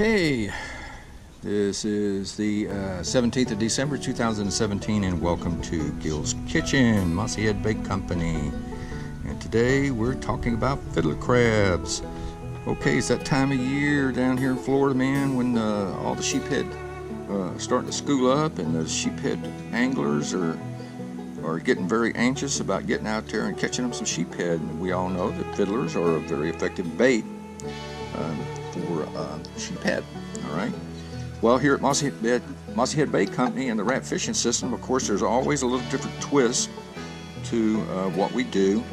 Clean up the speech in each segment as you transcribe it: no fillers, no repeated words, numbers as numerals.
Okay, this is the 17th of December 2017, and welcome to Gil's Kitchen, Mossy Head Bake Company. And today we're talking about fiddler crabs. Okay, it's that time of year down here in Florida, man, when all the sheephead starting to school up, and the sheephead anglers are getting very anxious about getting out there and catching them some sheephead. And we all know that fiddlers are a very effective bait for sheephead. All right. Well, here at Mossy Head Bait Company and the rat fishing system, of course, there's always a little different twist to what we do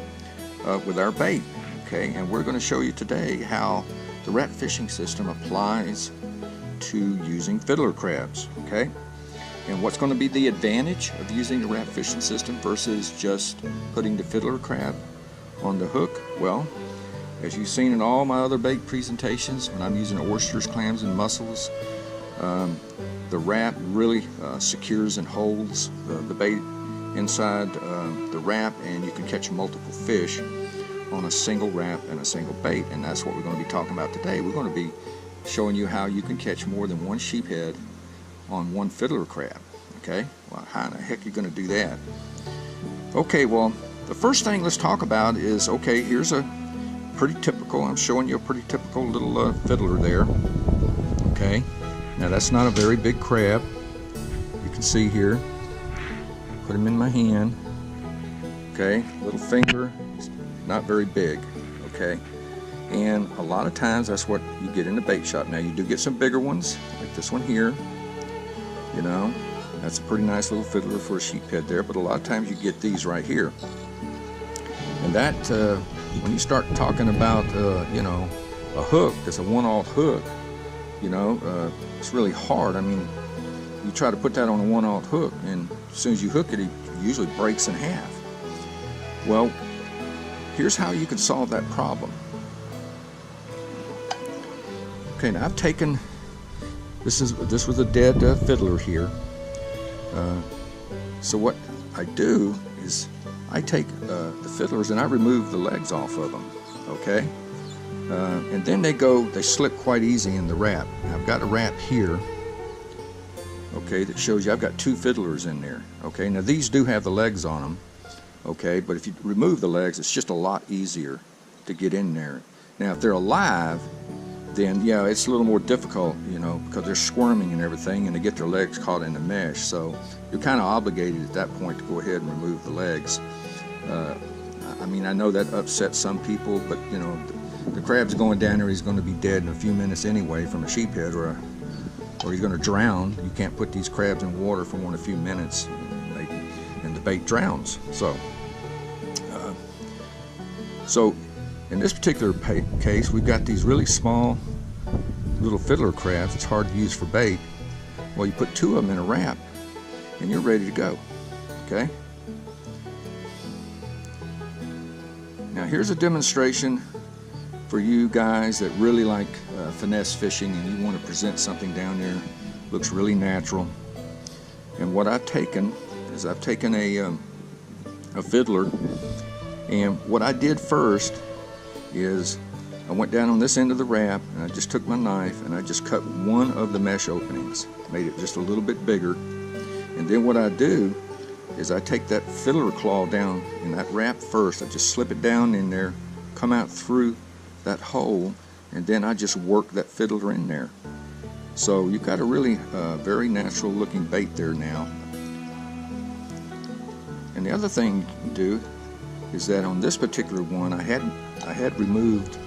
with our bait. Okay, and we're going to show you today how the rat fishing system applies to using fiddler crabs. Okay, and what's going to be the advantage of using the rat fishing system versus just putting the fiddler crab on the hook? Well, as you've seen in all my other bait presentations, when I'm using oysters, clams, and mussels, the wrap really secures and holds the bait inside the wrap, and you can catch multiple fish on a single wrap and a single bait. And that's what we're going to be talking about today. We're going to be showing you how you can catch more than one sheephead on one fiddler crab. Okay, well, how in the heck are you going to do that? Okay, well, the first thing let's talk about is, okay, here's a pretty typical, I'm showing you a pretty typical little fiddler there. Okay, now that's not a very big crab. You can see here, put him in my hand. Okay, little finger, not very big. Okay, and a lot of times that's what you get in the bait shop. Now you do get some bigger ones, like this one here. You know, that's a pretty nice little fiddler for a sheephead there, but a lot of times you get these right here. And that, when you start talking about, you know, a hook that's a one-aught hook, you know, it's really hard. I mean, you try to put that on a one-aught hook, and as soon as you hook it, it usually breaks in half. Well, here's how you can solve that problem. Okay, now I've taken, this was a dead fiddler here. So what I do is I take the fiddlers and I remove the legs off of them. Okay, and then they slip quite easy in the wrap. Now, I've got a wrap here, okay, that shows you I've got two fiddlers in there. Okay, now these do have the legs on them. Okay, but if you remove the legs, it's just a lot easier to get in there. Now if they're alive, then yeah, it's a little more difficult, you know, because they're squirming and everything, and they get their legs caught in the mesh. So you're kind of obligated at that point to go ahead and remove the legs. I mean, I know that upsets some people, but you know, the crab's going down there, he's going to be dead in a few minutes anyway from a sheephead, or he's going to drown. You can't put these crabs in water for more than a few minutes, and the bait drowns. So in this particular case, we've got these really small little fiddler crabs. It's hard to use for bait. Well, you put two of them in a wrap and you're ready to go. Okay, now here's a demonstration for you guys that really like finesse fishing, and you want to present something down there looks really natural. And what I've taken is I've taken a fiddler, and what I did first is I went down on this end of the wrap and I just took my knife and I just cut one of the mesh openings, made it just a little bit bigger. And then what I do is I take that fiddler claw down in that wrap first. I just slip it down in there, come out through that hole, and then I just work that fiddler in there. So you've got a really very natural looking bait there now. And the other thing you can do is that on this particular one, I had removed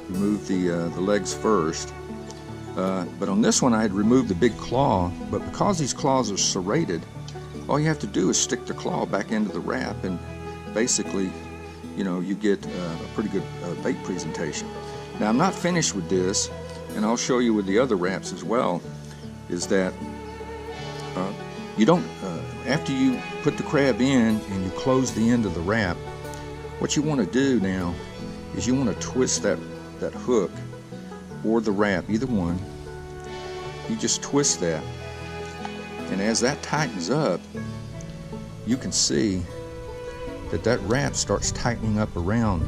the legs first, but on this one I had removed the big claw. But because these claws are serrated, all you have to do is stick the claw back into the wrap, and basically, you know, you get a pretty good bait presentation. Now I'm not finished with this, and I'll show you with the other wraps as well. Is that you don't, after you put the crab in and you close the end of the wrap, what you want to do now is you want to twist that hook or the wrap, either one. You just twist that, and as that tightens up, you can see that wrap starts tightening up around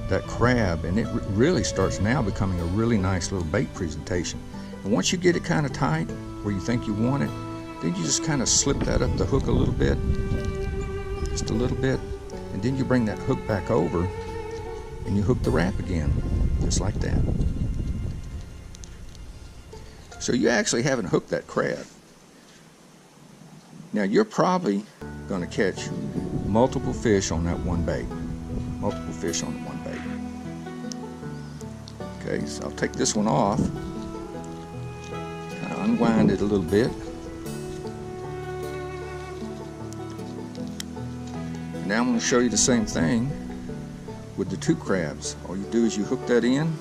that crab, and it really starts now becoming a really nice little bait presentation. And once you get it kind of tight where you think you want it, then you just kind of slip that up the hook a little bit, just a little bit, and then you bring that hook back over and you hook the wrap again, just like that. So you actually haven't hooked that crab. Now you're probably going to catch multiple fish on that one bait. Multiple fish on one bait. Okay, so I'll take this one off. Kind of unwind it a little bit. Now I'm going to show you the same thing with the two crabs. All you do is you hook that in.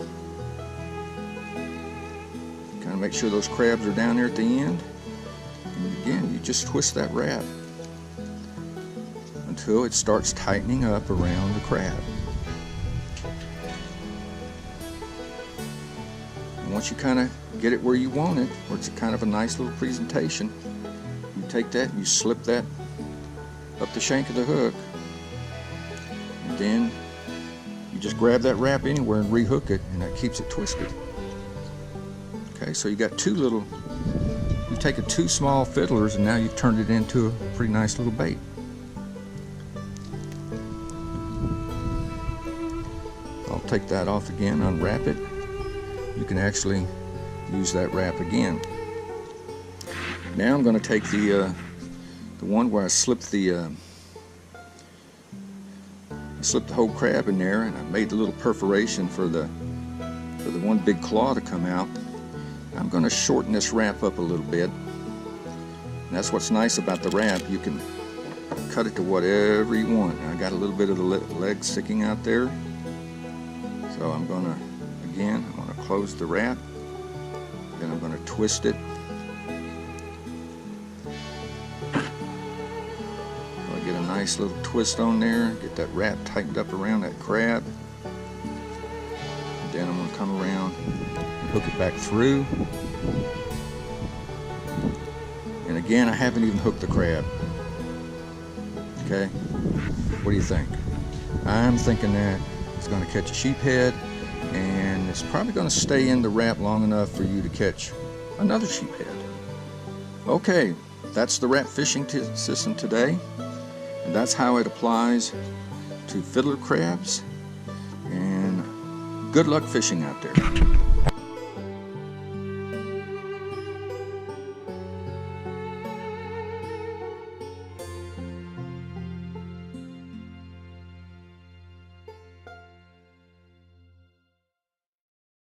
Kind of make sure those crabs are down there at the end. And again, you just twist that wrap until it starts tightening up around the crab. And once you kind of get it where you want it, where it's kind of a nice little presentation, you take that and you slip that up the shank of the hook, and then you just grab that wrap anywhere and rehook it, and that keeps it twisted. Okay, so you got you've taken two small fiddlers and now you've turned it into a pretty nice little bait. I'll take that off again, unwrap it. You can actually use that wrap again. Now I'm going to take the one where I slipped the whole crab in there, and I made the little perforation for the one big claw to come out. I'm going to shorten this wrap up a little bit. And that's what's nice about the wrap. You can cut it to whatever you want. I got a little bit of the leg sticking out there. So I'm going to close the wrap. Then I'm going to twist it. I'll get a nice little twist on there. Get that wrap tightened up around that crab. And then I'm going to come around and hook it back through. And again, I haven't even hooked the crab. Okay? What do you think? I'm thinking that it's going to catch a sheephead, and it's probably going to stay in the wrap long enough for you to catch another sheephead. Okay, that's the wrap fishing system today, and that's how it applies to fiddler crabs, and good luck fishing out there.